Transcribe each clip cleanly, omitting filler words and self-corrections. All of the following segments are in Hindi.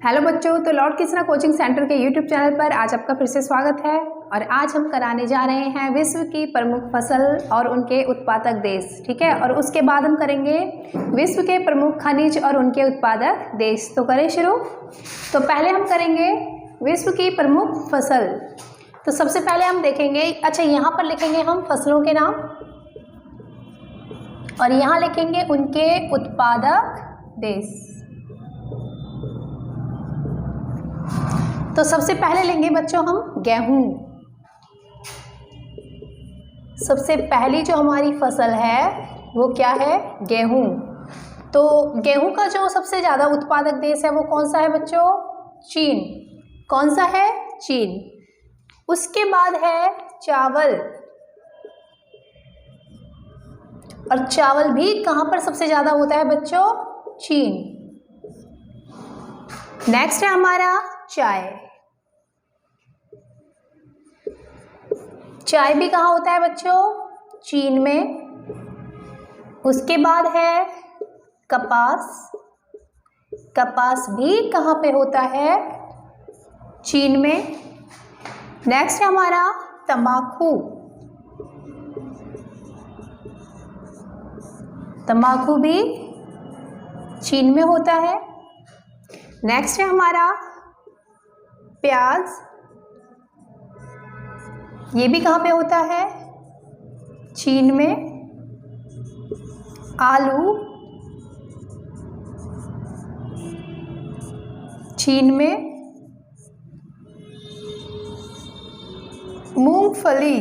हेलो बच्चों, तो लॉर्ड कृष्णा कोचिंग सेंटर के यूट्यूब चैनल पर आज आपका फिर से स्वागत है। और आज हम कराने जा रहे हैं विश्व की प्रमुख फसल और उनके उत्पादक देश। ठीक है, और उसके बाद हम करेंगे विश्व के प्रमुख खनिज और उनके उत्पादक देश। तो करें शुरू। तो पहले हम करेंगे विश्व की प्रमुख फसल। तो सबसे पहले हम देखेंगे, अच्छा यहाँ पर लिखेंगे हम फसलों के नाम और यहाँ लिखेंगे उनके उत्पादक देश। तो सबसे पहले लेंगे बच्चों हम गेहूं। सबसे पहली जो हमारी फसल है वो क्या है? गेहूं। तो गेहूं का जो सबसे ज़्यादा उत्पादक देश है वो कौन सा है बच्चों? चीन। कौन सा है? चीन। उसके बाद है चावल, और चावल भी कहाँ पर सबसे ज़्यादा होता है बच्चों? चीन। नेक्स्ट है हमारा चाय। चाय भी कहाँ होता है बच्चों? चीन में। उसके बाद है कपास। कपास भी कहाँ पे होता है? चीन में। नेक्स्ट है हमारा तंबाकू। तंबाकू भी चीन में होता है। नेक्स्ट है हमारा प्याज। ये भी कहाँ पे होता है? चीन में। आलू चीन में। मूंगफली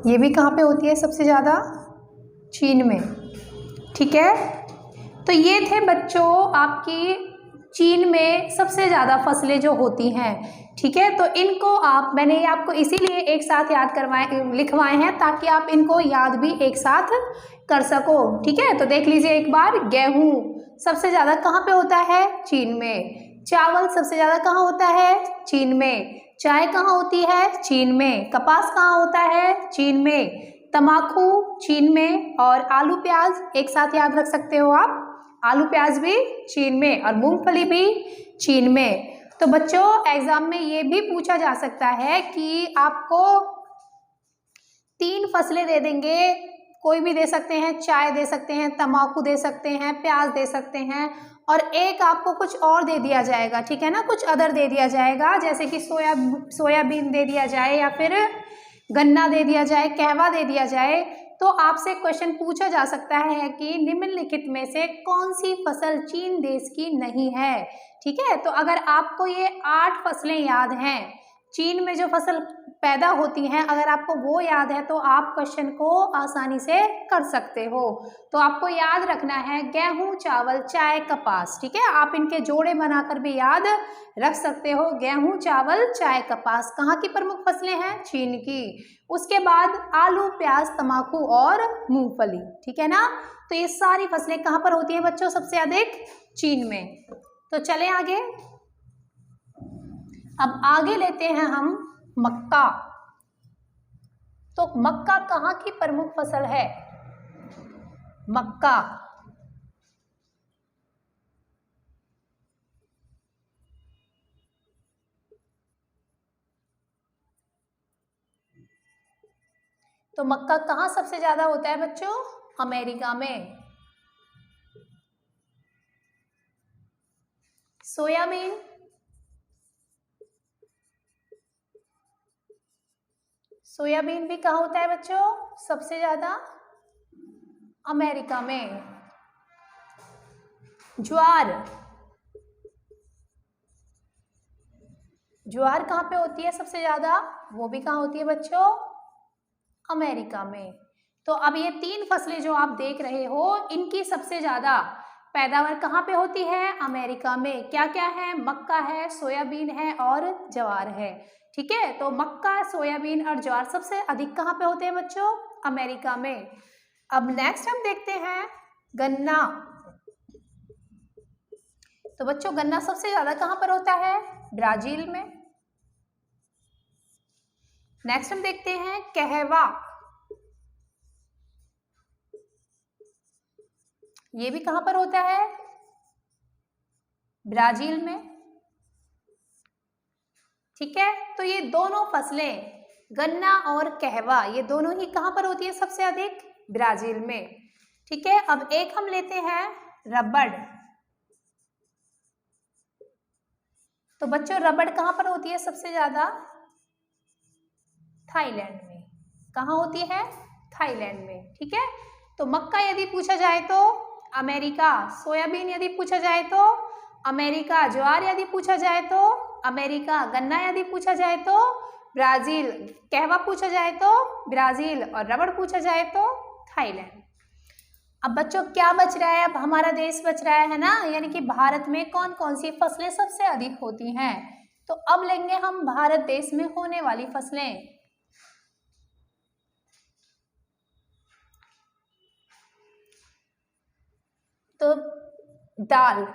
ये भी कहाँ पे होती है सबसे ज़्यादा? चीन में। ठीक है, तो ये थे बच्चों आपकी चीन में सबसे ज़्यादा फसलें जो होती हैं। ठीक है, तो इनको मैंने आपको इसीलिए एक साथ याद लिखवाए हैं ताकि आप इनको याद भी एक साथ कर सको। ठीक है, तो देख लीजिए एक बार। गेहूं सबसे ज़्यादा कहाँ पे होता है? चीन में। चावल सबसे ज़्यादा कहाँ होता है? चीन में। चाय कहाँ होती है? चीन में। कपास कहाँ होता है? चीन में। तंबाकू चीन में। और आलू प्याज एक साथ याद रख सकते हो आप, आलू प्याज भी चीन में, और मूंगफली भी चीन में। तो बच्चों एग्जाम में ये भी पूछा जा सकता है कि आपको 3 फसलें दे देंगे, कोई भी दे सकते हैं, चाय दे सकते हैं, तंबाकू दे सकते हैं, प्याज दे सकते हैं, और एक आपको कुछ और दे दिया जाएगा। ठीक है ना, कुछ अदर दे दिया जाएगा, जैसे कि सोयाबीन दे दिया जाए, या फिर गन्ना दे दिया जाए, कहवा दे दिया जाए। तो आपसे क्वेश्चन पूछा जा सकता है कि निम्नलिखित में से कौन सी फसल चीन देश की नहीं है। ठीक है, तो अगर आपको ये 8 फसलें याद हैं चीन में जो फसल पैदा होती हैं, अगर आपको वो याद है तो आप क्वेश्चन को आसानी से कर सकते हो। तो आपको याद रखना है गेहूं, चावल, चाय, कपास। ठीक है, आप इनके जोड़े बनाकर भी याद रख सकते हो। गेहूं, चावल, चाय, कपास कहाँ की प्रमुख फसलें हैं? चीन की। उसके बाद आलू, प्याज, तंबाकू और मूंगफली। ठीक है ना, तो ये सारी फसलें कहाँ पर होती है बच्चों? सबसे अधिक चीन में। तो चलें आगे। अब आगे लेते हैं हम मक्का। तो मक्का कहाँ की प्रमुख फसल है? मक्का तो मक्का कहाँ सबसे ज्यादा होता है बच्चों? अमेरिका में। सोयाबीन सोयाबीन भी कहाँ होता है बच्चों? सबसे ज्यादा अमेरिका में। ज्वार ज्वार कहाँ पे होती है सबसे ज्यादा? वो भी कहाँ होती है बच्चों? अमेरिका में। तो अब ये 3 फसलें जो आप देख रहे हो इनकी सबसे ज्यादा पैदावार कहाँ पे होती है? अमेरिका में। क्या क्या है? मक्का है, सोयाबीन है और ज्वार है। ठीक है, तो मक्का, सोयाबीन और ज्वार सबसे अधिक कहाँ पे होते हैं बच्चों? अमेरिका में। अब नेक्स्ट हम देखते हैं गन्ना। तो बच्चों गन्ना सबसे ज्यादा कहाँ पर होता है? ब्राजील में। नेक्स्ट हम देखते हैं कहवा। ये भी कहाँ पर होता है? ब्राजील में। ठीक है, तो ये दोनों फसलें गन्ना और कहवा ये दोनों ही कहाँ पर होती है सबसे अधिक? ब्राजील में। ठीक है, अब एक हम लेते हैं रबड़। तो बच्चों रबड़ कहाँ पर होती है सबसे ज्यादा? थाईलैंड में। कहाँ होती है? थाईलैंड में। ठीक है, तो मक्का यदि पूछा जाए तो अमेरिका, सोयाबीन यदि पूछा जाए तो अमेरिका, ज्वार यदि पूछा जाए तो अमेरिका, गन्ना यदि पूछा जाए तो ब्राजील, कहवा पूछा जाए तो ब्राजील और रबड़ पूछा जाए तो थाईलैंड। अब बच्चों क्या बच रहा है? अब हमारा देश बच रहा है ना, यानी कि भारत में कौन कौन सी फसलें सबसे अधिक होती हैं। तो अब लेंगे हम भारत देश में होने वाली फसलें। तो दाल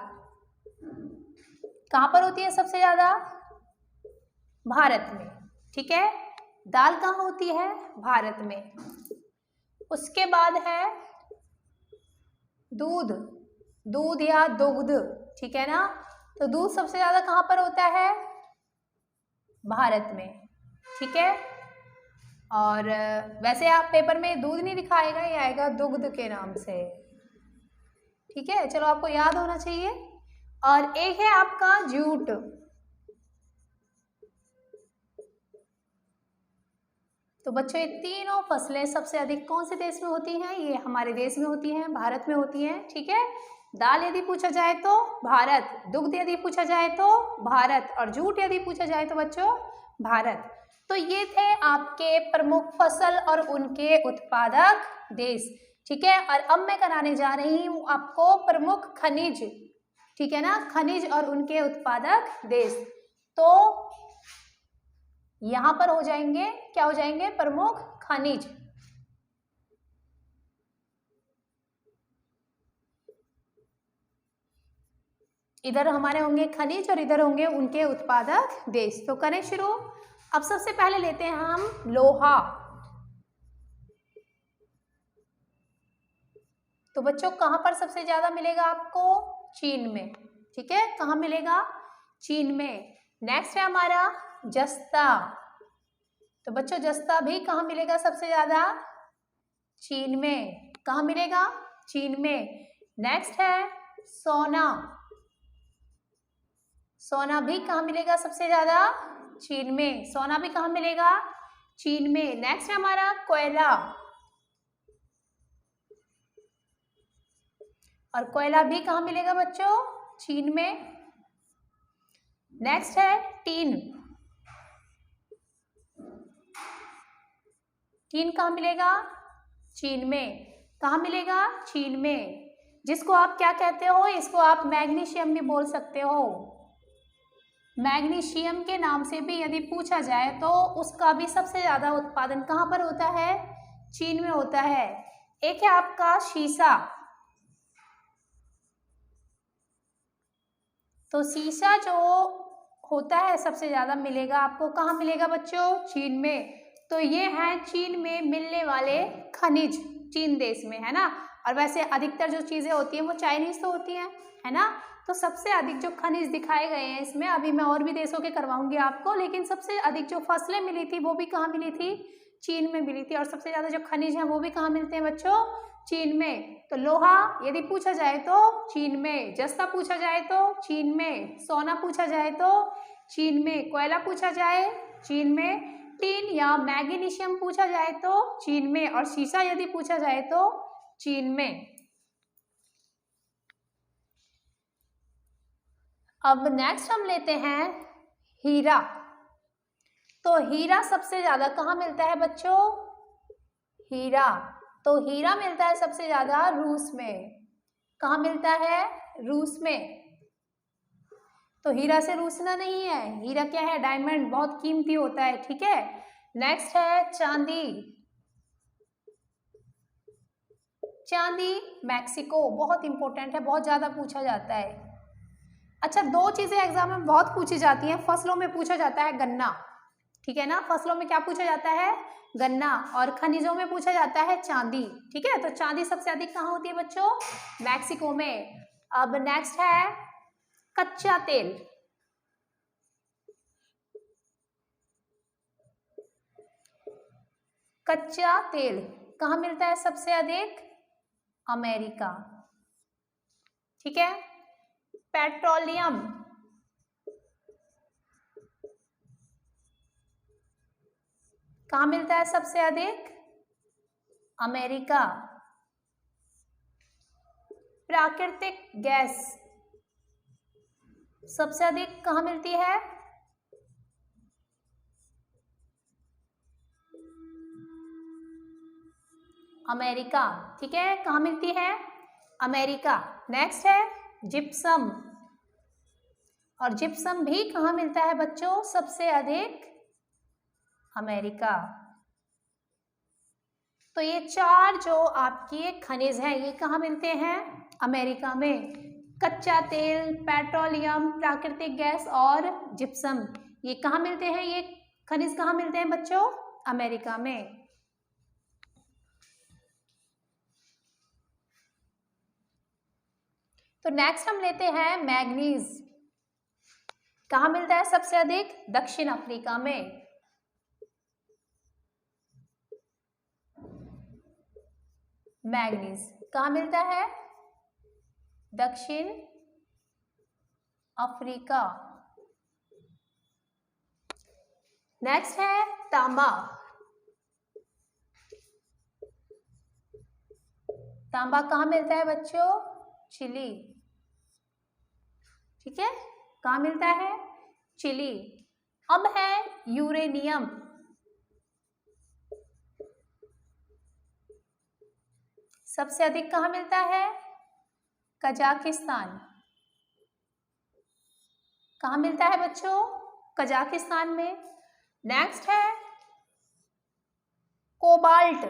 कहाँ पर होती है सबसे ज्यादा? भारत में। ठीक है, दाल कहाँ होती है? भारत में। उसके बाद है दूध, दूध या दुग्ध। ठीक है ना, तो दूध सबसे ज्यादा कहाँ पर होता है? भारत में। ठीक है, और वैसे आप पेपर में दूध नहीं दिखाएगा, ये आएगा दुग्ध के नाम से। ठीक है, चलो आपको याद होना चाहिए। और एक है आपका जूट। तो बच्चों ये तीनों फसलें सबसे अधिक कौन से देश में होती हैं? ये हमारे देश में होती हैं, भारत में होती हैं। ठीक है, दाल यदि पूछा जाए तो भारत, दुग्ध यदि पूछा जाए तो भारत और जूट यदि पूछा जाए तो बच्चों भारत। तो ये थे आपके प्रमुख फसल और उनके उत्पादक देश। ठीक है, और अब मैं कराने जा रही हूँ आपको प्रमुख खनिज। ठीक है ना, खनिज और उनके उत्पादक देश। तो यहां पर हो जाएंगे, क्या हो जाएंगे? प्रमुख खनिज। इधर हमारे होंगे खनिज और इधर होंगे उनके उत्पादक देश। तो करें शुरू। अब सबसे पहले लेते हैं हम लोहा। तो बच्चों कहां पर सबसे ज्यादा मिलेगा आपको? चीन में। ठीक है, कहां मिलेगा? चीन में। नेक्स्ट है हमारा जस्ता। तो बच्चों जस्ता भी कहां मिलेगा सबसे ज्यादा? चीन में। कहां मिलेगा? चीन में। नेक्स्ट है सोना। सोना भी कहां मिलेगा सबसे ज्यादा? चीन में। सोना भी कहां मिलेगा? चीन में। नेक्स्ट है हमारा कोयला। और कोयला भी कहां मिलेगा बच्चों? चीन में। नेक्स्ट है टीन। टीन कहां मिलेगा? चीन में। कहां मिलेगा? चीन में। जिसको आप क्या कहते हो? इसको आप मैग्नीशियम भी बोल सकते हो। मैग्नीशियम के नाम से भी यदि पूछा जाए तो उसका भी सबसे ज्यादा उत्पादन कहां पर होता है? चीन में होता है। एक है आपका शीशा। तो शीशा जो होता है सबसे ज्यादा मिलेगा आपको कहाँ मिलेगा बच्चों? चीन में। तो ये है चीन में मिलने वाले खनिज, चीन देश में, है ना। और वैसे अधिकतर जो चीजें होती हैं वो चाइनीज तो होती हैं, है ना। तो सबसे अधिक जो खनिज दिखाए गए हैं इसमें, अभी मैं और भी देशों के करवाऊंगी आपको, लेकिन सबसे अधिक जो फसलें मिली थी वो भी कहाँ मिली थी? चीन में मिली थी। और सबसे ज्यादा जो खनिज हैं वो भी कहाँ मिलते हैं बच्चों? चीन में। तो लोहा यदि पूछा जाए तो चीन में, जस्ता पूछा जाए तो चीन में, सोना पूछा जाए तो चीन में, कोयला पूछा जाए चीन में, टीन या मैग्नीशियम पूछा जाए तो चीन में, और शीशा यदि पूछा जाए तो चीन में। अब नेक्स्ट हम लेते हैं हीरा। तो हीरा सबसे ज्यादा कहाँ मिलता है बच्चों? हीरा, तो हीरा मिलता है सबसे ज्यादा रूस में। कहाँ मिलता है? रूस में। तो हीरा से रूसना नहीं है, हीरा क्या है? डायमंड, बहुत कीमती होता है। ठीक है, नेक्स्ट है चांदी। चांदी मैक्सिको, बहुत इंपॉर्टेंट है, बहुत ज्यादा पूछा जाता है। अच्छा, दो चीजें एग्जाम में बहुत पूछी जाती हैं। फसलों में पूछा जाता है गन्ना, ठीक है ना, फसलों में क्या पूछा जाता है? गन्ना। और खनिजों में पूछा जाता है चांदी। ठीक है, तो चांदी सबसे अधिक कहाँ होती है बच्चों? मैक्सिको में। अब नेक्स्ट है कच्चा तेल, कच्चा तेल कहाँ मिलता है सबसे अधिक? अमेरिका। ठीक है। पेट्रोलियम, कहाँ मिलता है सबसे अधिक? अमेरिका। प्राकृतिक गैस सबसे अधिक कहाँ मिलती है? अमेरिका। ठीक है, कहाँ मिलती है? अमेरिका। नेक्स्ट है जिप्सम, और जिप्सम भी कहाँ मिलता है बच्चों सबसे अधिक? अमेरिका। तो ये चार जो आपके खनिज हैं ये कहाँ मिलते हैं? अमेरिका में। कच्चा तेल, पेट्रोलियम, प्राकृतिक गैस और जिप्सम, ये कहाँ मिलते हैं? ये खनिज कहाँ मिलते हैं बच्चों? अमेरिका में। तो नेक्स्ट हम लेते हैं मैग्नीज, कहाँ मिलता है सबसे अधिक? दक्षिण अफ्रीका में। मैग्नीज कहाँ मिलता है? दक्षिण अफ्रीका। नेक्स्ट है तांबा, तांबा कहाँ मिलता है बच्चों? चिली। ठीक है, कहाँ मिलता है? चिली। अब है यूरेनियम, सबसे अधिक कहाँ मिलता है? कजाकिस्तान। कहाँ मिलता है बच्चों? कजाकिस्तान में। नेक्स्ट है कोबाल्ट,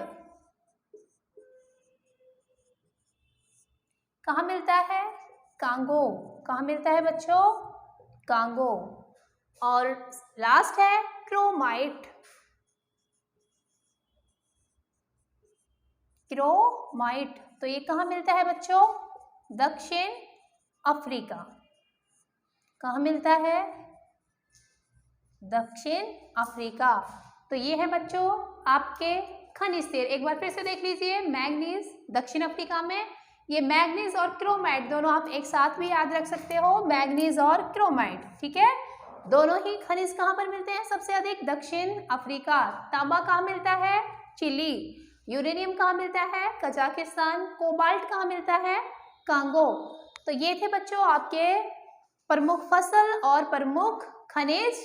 कहाँ मिलता है? कांगो। कहाँ मिलता है बच्चों? कांगो। और लास्ट है क्रोमाइट, क्रोमाइट, तो ये कहाँ मिलता है बच्चों? दक्षिण अफ्रीका। कहाँ मिलता है? दक्षिण अफ्रीका। तो ये है बच्चों आपके खनिज तेल। एक बार फिर से देख लीजिए, मैग्नीज दक्षिण अफ्रीका में, ये मैग्नीज और क्रोमाइट दोनों आप एक साथ भी याद रख सकते हो, मैग्नीज और क्रोमाइट। ठीक है, दोनों ही खनिज कहाँ पर मिलते हैं सबसे अधिक? दक्षिण अफ्रीका। तांबा कहाँ मिलता है? चिली। यूरेनियम कहाँ मिलता है? कजाकिस्तान। कोबाल्ट कहाँ मिलता है? कांगो। तो ये थे बच्चों आपके प्रमुख फसल और प्रमुख खनिज,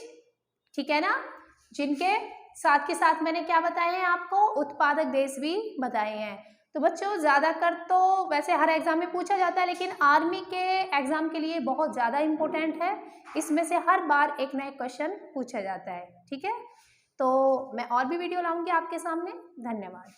ठीक है ना, जिनके साथ के साथ मैंने क्या बताए हैं आपको? उत्पादक देश भी बताए हैं। तो बच्चों ज़्यादातर तो वैसे हर एग्जाम में पूछा जाता है, लेकिन आर्मी के एग्जाम के लिए बहुत ज़्यादा इम्पोर्टेंट है, इसमें से हर बार एक नया क्वेश्चन पूछा जाता है। ठीक है, तो मैं और भी वीडियो लाऊंगी आपके सामने। धन्यवाद।